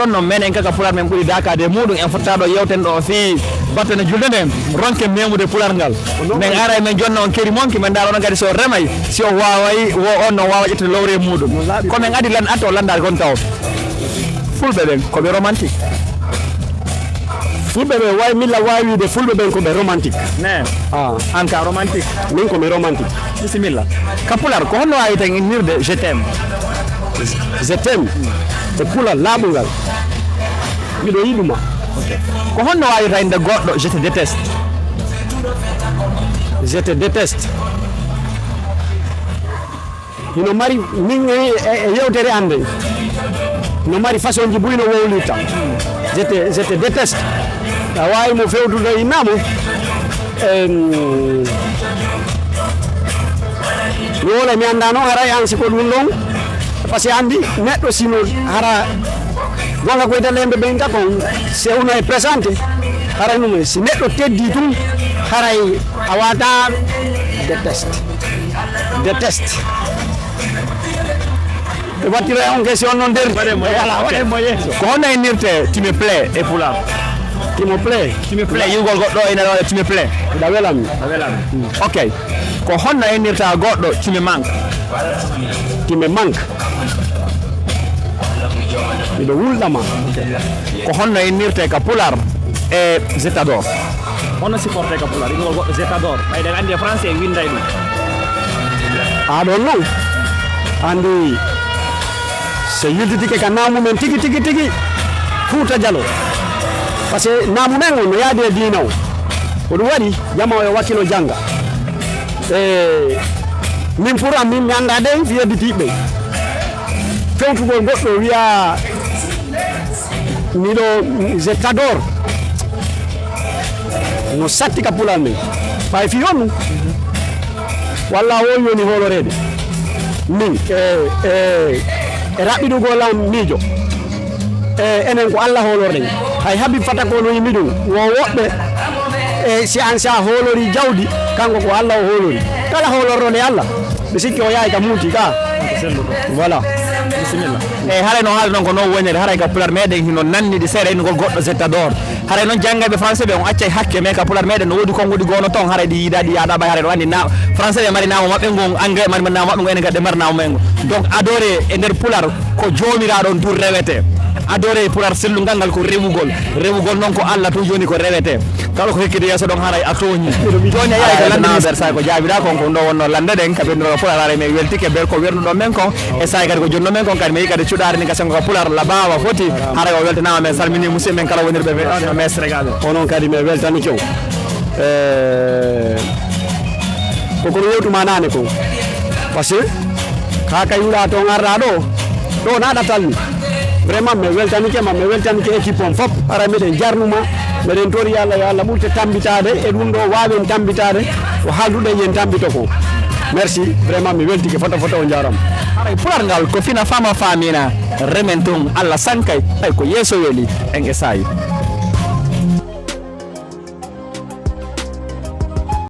ɗon noon men en kaka pular men ɓuri dakade muɗum en fottaɗo yewten ɗo fi battane julde nde ronke memude pular ngal min ara men jonna on keri monki men daro on kadi so remay si o waway wo on no wawa ƴettude lowre muɗum komin adi lan atto landade kon taw fulɓe ɓen koɓe romantique fulɓe ɓe way milla wawide fulɓe ɓen koɓe romantique ne an ka romantique min komi romantique bisimilla ka pular ko honno wawi tan innirde je t'aime e pular laaɓugal miɗo yiɗuma ko honno wawi rende goɗɗo je te déteste hino mari min e yewtere ande no mari façon ji buyno wowlirta je te déteste a wawi mo fewtude innamo mi wola mi anda noon haray an siko ɗum ɗon par ce que andi neɗɗo sino hara gonga koye dalemɓe ɓen ka kon sewno e présente haray ɗum si neɗɗo teddi tum haray a wata déteste e wattira on question noon nder ko honno innirte tu me plais e pular tu me plais yugol goɗɗo ene ɗo tu me plais ɗa welami ok ko honno innirta goɗɗo tu me manque miɗo wulɗama ko honno innirte ka pular e je t'adore honno supporte ka pular yugol goɗɗo je t'adore ɓayde andi e français winday ɗum aɗon noon andi so yilditike ka namumen tigi Fouta Diallo par ce que namumen o no yaadi e diina o ko ɗum waɗi jama o e wakkilo jangga min pour am min mi anda ɗen fi yedditiɓe fewtugol goɗɗo wiya miɗo je t'adore no satti ka pular men ɓay fi on walla o yoni holorede min e raɓɓiɗugol am miijo enen ko Allah holorden hay Habib Fata ko no yimi ɗum wo woɓɓe si an sa holori jawdi kanko ko Allah o holori kala holorrode Allah ɓe sikki o yahay ka muuti ka voilà bisimilla eyyi haray no haali noon ko noon woniri haray ka pular meɗen hino nannidi seeɗa innugol goɗɗo je t'adore haray noon janggaɓe français ɓe on accay hakke mais ka pular meɗen no woodi konguɗi gono toon haray ɗi yiiɗa ɗi yaɗa ɓay haray ɗo andi français ɓe mari namo mabɓe ngo anglais mari namo mabɓe ngo enen kadi ɗe mari namo men ngo donc adoré e nder pular ko jomiraɗon tour rewete adoré pular sellungal ngal ko rewugol noon ko Allah tun joni ko rewete kala ko hekkide yesso ɗon haray a tooñi joni a yahay ko landinaɓer sa ko jaabiɗa kon ko ndo wonno lande ɗen ka ɓenndiro pular haray min weltike ber ko wernuɗo men kon e say kadi ko jonno men kon kadi mi yi kadi cuɗari ni kasen ko pular la bawa foti haray o weltanama men salmini musidɓe men kala wonirɓe ɓe mesre gaɓe onon kadi mi weltani kew kokono yewtuma nane ko par ce que ka kayuɗa toon arɗa ɗo naɗatalni vraiment mi weltanike équipe on fop ara miɗen jarnuma miɗen tori Allah yo Allah ɓurte tambitade e ɗum ɗo wawen tambitade ko haalduɗen yen tambito ko merci vraiment mi weltike foto o jarama haray pular ngal ko fina fama famina remen tun Allah sankay ay ko yeeso weeli en e sayi